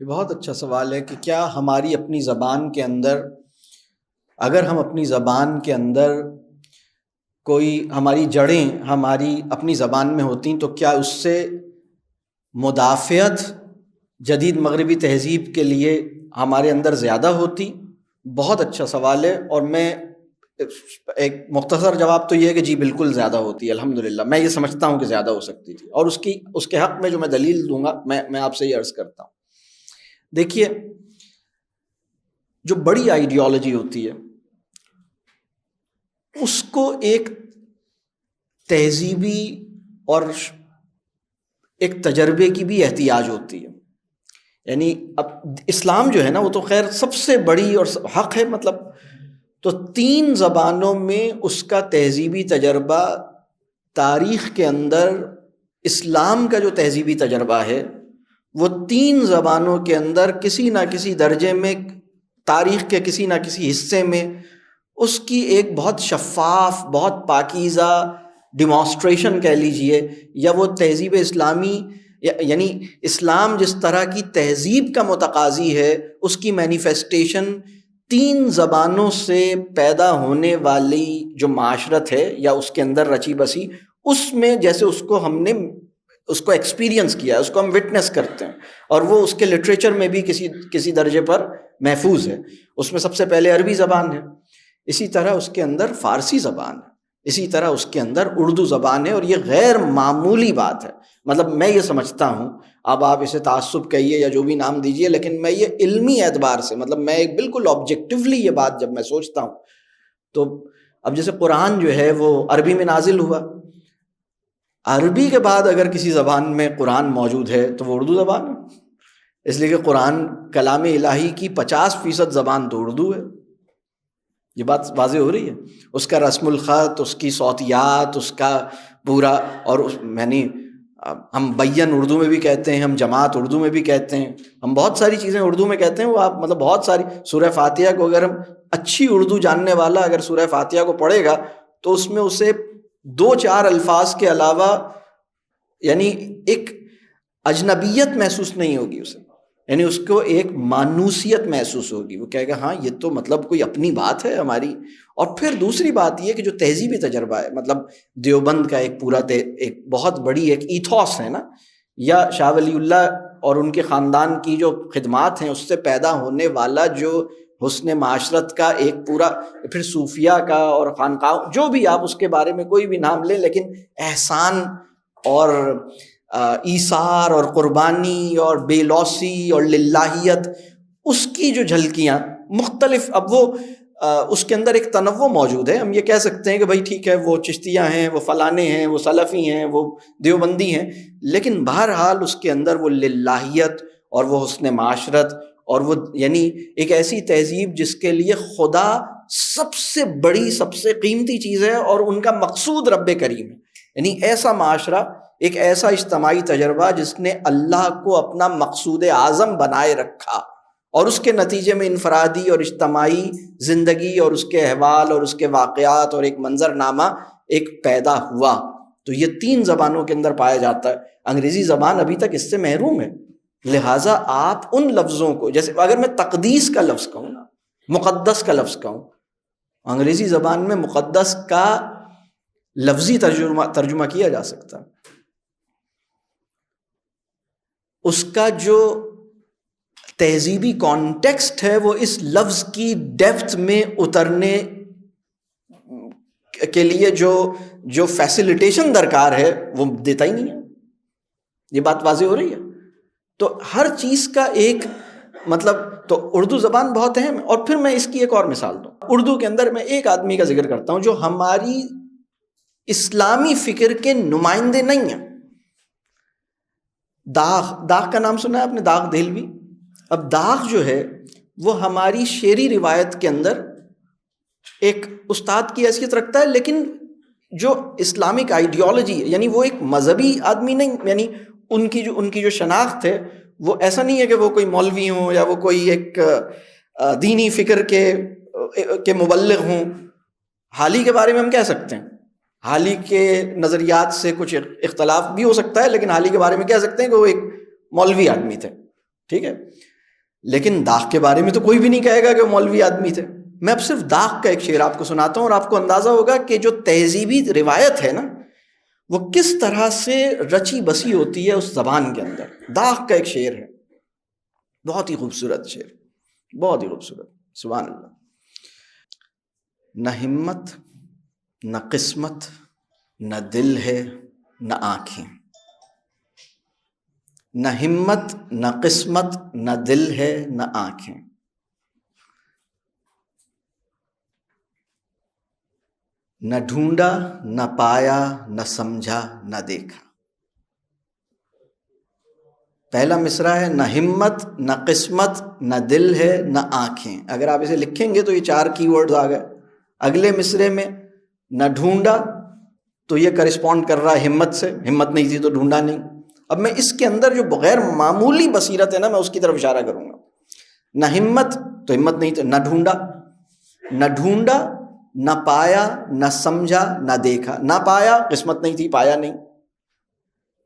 یہ بہت اچھا سوال ہے کہ کیا ہماری اپنی زبان کے اندر، اگر ہم اپنی زبان کے اندر کوئی ہماری جڑیں ہماری اپنی زبان میں ہوتی تو کیا اس سے مدافعت جدید مغربی تہذیب کے لیے ہمارے اندر زیادہ ہوتی؟ بہت اچھا سوال ہے، اور میں ایک مختصر جواب تو یہ ہے کہ جی بالکل زیادہ ہوتی ہے الحمدللہ۔ میں یہ سمجھتا ہوں کہ زیادہ ہو سکتی تھی، اور اس کے حق میں جو میں دلیل دوں گا میں آپ سے یہ عرض کرتا ہوں۔ دیکھیے، جو بڑی آئیڈیالوجی ہوتی ہے اس کو ایک تہذیبی اور ایک تجربے کی بھی احتیاج ہوتی ہے۔ یعنی اب اسلام جو ہے نا، وہ تو خیر سب سے بڑی اور حق ہے، مطلب تو 3 زبانوں میں اس کا تہذیبی تجربہ، تاریخ کے اندر اسلام کا جو تہذیبی تجربہ ہے وہ 3 زبانوں کے اندر کسی نہ کسی درجے میں، تاریخ کے کسی نہ کسی حصے میں اس کی ایک بہت شفاف، بہت پاکیزہ ڈیمانسٹریشن کہہ لیجئے، یا وہ تہذیب اسلامی، یعنی اسلام جس طرح کی تہذیب کا متقاضی ہے اس کی مینیفیسٹیشن 3 زبانوں سے پیدا ہونے والی جو معاشرت ہے یا اس کے اندر رچی بسی، اس میں جیسے اس کو ہم نے اس کو ایکسپیرینس کیا ہے، اس کو ہم وٹنس کرتے ہیں، اور وہ اس کے لٹریچر میں بھی کسی درجے پر محفوظ ہے۔ اس میں سب سے پہلے عربی زبان ہے، اسی طرح اس کے اندر فارسی زبان ہے، اسی طرح اس کے اندر اردو زبان ہے، اور یہ غیر معمولی بات ہے۔ مطلب میں یہ سمجھتا ہوں، اب آپ اسے تعصب کہیے یا جو بھی نام دیجیے، لیکن میں یہ علمی اعتبار سے، مطلب میں ایک بالکل آبجیکٹیولی یہ بات جب میں سوچتا ہوں تو اب جیسے قرآن جو ہے وہ عربی میں نازل ہوا، عربی کے بعد اگر کسی زبان میں قرآن موجود ہے تو وہ اردو زبان ہے، اس لیے کہ قرآن کلام الہی کی 50% زبان تو اردو ہے۔ یہ بات واضح ہو رہی ہے، اس کا رسم الخط، اس کی صوتیات، اس کا پورا، اور یعنی ہم بین اردو میں بھی کہتے ہیں، ہم جماعت اردو میں بھی کہتے ہیں، ہم بہت ساری چیزیں اردو میں کہتے ہیں۔ وہ آپ مطلب بہت ساری، سورہ فاتحہ کو اگر ہم اچھی اردو جاننے والا اگر سورہ فاتحہ کو پڑھے گا تو اس میں اسے 2-4 الفاظ کے علاوہ یعنی ایک اجنبیت محسوس نہیں ہوگی اسے، یعنی اس کو ایک مانوسیت محسوس ہوگی، وہ کہے گا ہاں یہ تو مطلب کوئی اپنی بات ہے ہماری۔ اور پھر دوسری بات یہ کہ جو تہذیبی تجربہ ہے، مطلب دیوبند کا ایک پورا ایک بہت بڑی ایک ایتھوس ہے نا، یا شاہ ولی اللہ اور ان کے خاندان کی جو خدمات ہیں اس سے پیدا ہونے والا جو حسن معاشرت کا ایک پورا، پھر صوفیہ کا اور خانقاہ، جو بھی آپ اس کے بارے میں کوئی بھی نام لیں، لیکن احسان اور ایثار اور قربانی اور بے لوثی اور للہیت، اس کی جو جھلکیاں مختلف، اب وہ اس کے اندر ایک تنوع موجود ہے۔ ہم یہ کہہ سکتے ہیں کہ بھائی ٹھیک ہے، وہ چشتیہ ہیں، وہ فلانے ہیں، وہ سلفی ہیں، وہ دیوبندی ہیں، لیکن بہرحال اس کے اندر وہ للہیت اور وہ حسن معاشرت اور وہ یعنی ایک ایسی تہذیب جس کے لیے خدا سب سے بڑی، سب سے قیمتی چیز ہے، اور ان کا مقصود رب کریم ہے۔ یعنی ایسا معاشرہ، ایک ایسا اجتماعی تجربہ جس نے اللہ کو اپنا مقصود اعظم بنائے رکھا، اور اس کے نتیجے میں انفرادی اور اجتماعی زندگی اور اس کے احوال اور اس کے واقعات اور ایک منظرنامہ ایک پیدا ہوا۔ تو یہ 3 زبانوں کے اندر پایا جاتا ہے۔ انگریزی زبان ابھی تک اس سے محروم ہے، لہٰذا آپ ان لفظوں کو، جیسے اگر میں تقدیس کا لفظ کہوں نا، مقدس کا لفظ کہوں، انگریزی زبان میں مقدس کا لفظی ترجمہ کیا جا سکتا، اس کا جو تہذیبی کانٹیکسٹ ہے وہ اس لفظ کی ڈیپتھ میں اترنے کے لیے جو فیسیلیٹیشن درکار ہے وہ دیتا ہی نہیں ہے۔ یہ بات واضح ہو رہی ہے۔ تو ہر چیز کا ایک مطلب، تو اردو زبان بہت اہم ہے۔ اور پھر میں اس کی ایک اور مثال دوں، اردو کے اندر میں ایک آدمی کا ذکر کرتا ہوں جو ہماری اسلامی فکر کے نمائندے نہیں ہیں۔ داغ کا نام سنا ہے آپ نے؟ داغ دہلوی۔ اب داغ جو ہے وہ ہماری شعری روایت کے اندر ایک استاد کی حیثیت رکھتا ہے، لیکن جو اسلامک آئیڈیالوجی ہے، یعنی وہ ایک مذہبی آدمی نہیں، یعنی ان کی جو شناخت ہے وہ ایسا نہیں ہے کہ وہ کوئی مولوی ہوں یا وہ کوئی ایک دینی فکر کے مبلغ ہوں۔ حالی کے بارے میں ہم کہہ سکتے ہیں، حالی کے نظریات سے کچھ اختلاف بھی ہو سکتا ہے، لیکن حالی کے بارے میں کہہ سکتے ہیں کہ وہ ایک مولوی آدمی تھے۔ ٹھیک ہے، لیکن داغ کے بارے میں تو کوئی بھی نہیں کہے گا کہ وہ مولوی آدمی تھے۔ میں اب صرف داغ کا ایک شعر آپ کو سناتا ہوں اور آپ کو اندازہ ہوگا کہ جو تہذیبی روایت ہے نا وہ کس طرح سے رچی بسی ہوتی ہے اس زبان کے اندر۔ داغ کا ایک شعر ہے، بہت ہی خوبصورت شعر، بہت ہی خوبصورت، سبحان اللہ۔ نہ ہمت نہ قسمت نہ دل ہے نہ آنکھیں، نہ ہمت نہ قسمت نہ دل ہے نہ آنکھیں، نہ ڈھونڈا نہ پایا نہ سمجھا نہ دیکھا۔ پہلا مصرع ہے نہ ہمت نہ قسمت نہ دل ہے نہ آنکھیں، اگر آپ اسے لکھیں گے تو یہ 4 کی ورڈز آ گئے۔ اگلے مصرے میں نہ ڈھونڈا تو یہ کرسپونڈ کر رہا ہے ہمت سے، ہمت نہیں تھی تو ڈھونڈا نہیں۔ اب میں اس کے اندر جو بغیر معمولی بصیرت ہے نا میں اس کی طرف اشارہ کروں گا۔ نہ ہمت تو ہمت نہیں تھی، نہ ڈھونڈا، نہ ڈھونڈا نہ پایا نہ سمجھا نہ دیکھا۔ نہ پایا قسمت نہیں تھی، پایا نہیں،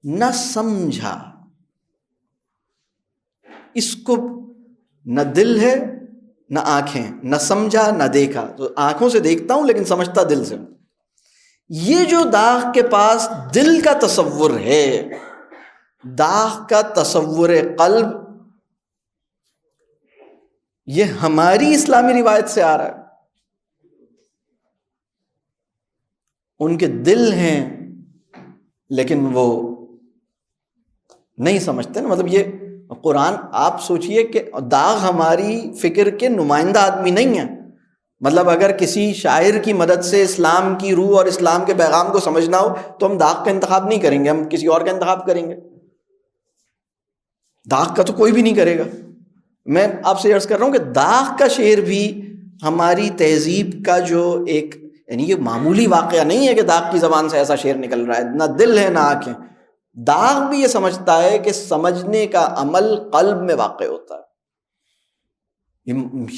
نہ سمجھا، اس کو نہ دل ہے نہ آنکھیں، نہ سمجھا نہ دیکھا، تو آنکھوں سے دیکھتا ہوں لیکن سمجھتا دل سے ہوں۔ یہ جو داغ کے پاس دل کا تصور ہے، داغ کا تصور قلب، یہ ہماری اسلامی روایت سے آ رہا ہے۔ ان کے دل ہیں لیکن وہ نہیں سمجھتے نا، مطلب یہ قرآن، آپ سوچئے کہ داغ ہماری فکر کے نمائندہ آدمی نہیں ہے۔ مطلب اگر کسی شاعر کی مدد سے اسلام کی روح اور اسلام کے پیغام کو سمجھنا ہو تو ہم داغ کا انتخاب نہیں کریں گے، ہم کسی اور کا انتخاب کریں گے۔ داغ کا تو کوئی بھی نہیں کرے گا۔ میں آپ سے عرض کر رہا ہوں کہ داغ کا شعر بھی ہماری تہذیب کا جو ایک، یعنی یہ معمولی واقعہ نہیں ہے کہ داغ کی زبان سے ایسا شعر نکل رہا ہے، نہ دل ہے نہ آنکھیں۔ داغ بھی یہ سمجھتا ہے کہ سمجھنے کا عمل قلب میں واقع ہوتا ہے،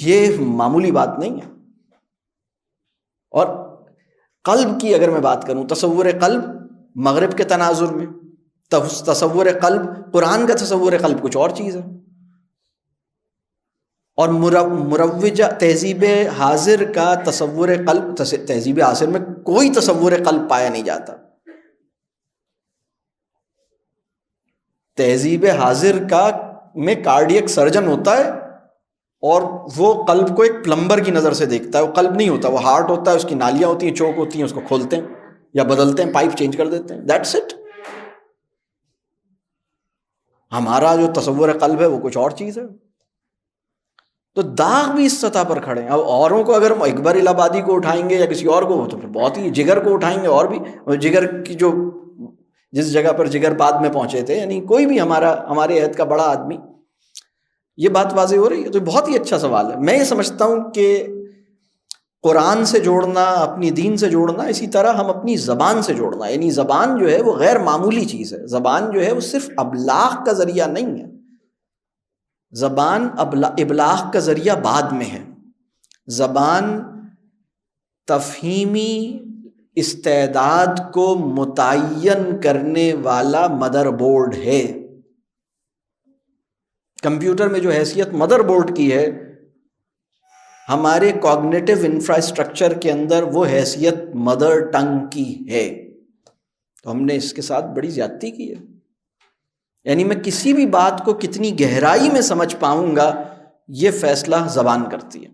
یہ معمولی بات نہیں ہے۔ اور قلب کی اگر میں بات کروں، تصور قلب مغرب کے تناظر میں، تصور قلب، قرآن کا تصور قلب کچھ اور چیز ہے، اور مروجہ تہذیب حاضر کا تصور قلب، تہذیب حاضر میں کوئی تصور قلب پایا نہیں جاتا۔ تہذیب حاضر کا میں کارڈیک سرجن ہوتا ہے اور وہ قلب کو ایک پلمبر کی نظر سے دیکھتا ہے، وہ قلب نہیں ہوتا، وہ ہارٹ ہوتا ہے، اس کی نالیاں ہوتی ہیں، چوک ہوتی ہیں، اس کو کھولتے ہیں یا بدلتے ہیں، پائپ چینج کر دیتے ہیں، دیٹس اٹ۔ ہمارا جو تصور قلب ہے وہ کچھ اور چیز ہے۔ تو داغ بھی اس سطح پر کھڑے ہیں۔ اب اوروں کو اگر اکبر الہ آبادی کو اٹھائیں گے یا کسی اور کو تو پھر بہت ہی، جگر کو اٹھائیں گے اور بھی، جگر کی جو جس جگہ پر جگر بعد میں پہنچے تھے، یعنی کوئی بھی ہمارے عہد کا بڑا آدمی، یہ بات واضح ہو رہی ہے۔ تو بہت ہی اچھا سوال ہے۔ میں یہ سمجھتا ہوں کہ قرآن سے جوڑنا، اپنی دین سے جوڑنا، اسی طرح ہم اپنی زبان سے جوڑنا، یعنی زبان جو ہے وہ غیر معمولی چیز ہے۔ زبان جو ہے وہ صرف ابلاغ کا ذریعہ نہیں ہے، زبان ابلاغ کا ذریعہ بعد میں ہے۔ زبان تفہیمی استعداد کو متعین کرنے والا مدر بورڈ ہے۔ کمپیوٹر میں جو حیثیت مدر بورڈ کی ہے، ہمارے کوگنیٹو انفراسٹرکچر کے اندر وہ حیثیت مدر ٹنگ کی ہے۔ تو ہم نے اس کے ساتھ بڑی زیادتی کی ہے۔ یعنی میں کسی بھی بات کو کتنی گہرائی میں سمجھ پاؤں گا، یہ فیصلہ زبان کرتی ہے۔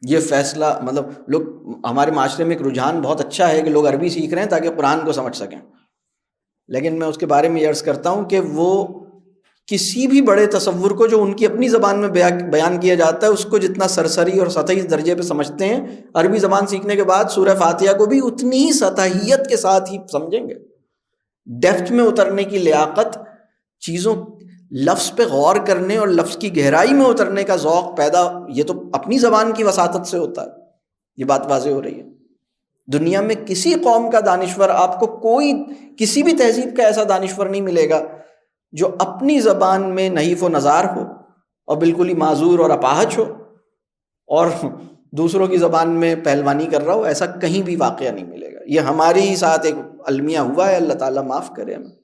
یہ فیصلہ، مطلب لوگ، ہمارے معاشرے میں ایک رجحان بہت اچھا ہے کہ لوگ عربی سیکھ رہے ہیں تاکہ قرآن کو سمجھ سکیں، لیکن میں اس کے بارے میں یہ عرض کرتا ہوں کہ وہ کسی بھی بڑے تصور کو جو ان کی اپنی زبان میں بیان کیا جاتا ہے اس کو جتنا سرسری اور سطحی درجے پہ سمجھتے ہیں، عربی زبان سیکھنے کے بعد سورہ فاتحہ کو بھی اتنی ہی سطحیت کے ساتھ ہی سمجھیں گے۔ ڈیپتھ میں اترنے کی لیاقت، چیزوں، لفظ پہ غور کرنے اور لفظ کی گہرائی میں اترنے کا ذوق پیدا، یہ تو اپنی زبان کی وساطت سے ہوتا ہے۔ یہ بات واضح ہو رہی ہے۔ دنیا میں کسی قوم کا دانشور، آپ کو کوئی کسی بھی تہذیب کا ایسا دانشور نہیں ملے گا جو اپنی زبان میں نحیف و نزار ہو اور بالکل ہی معذور اور اپاہج ہو اور دوسروں کی زبان میں پہلوانی کر رہا ہو۔ ایسا کہیں بھی واقعہ نہیں ملے گا۔ یہ ہماری ساتھ ایک المیہ ہوا ہے، اللہ تعالیٰ معاف کرے ہمیں۔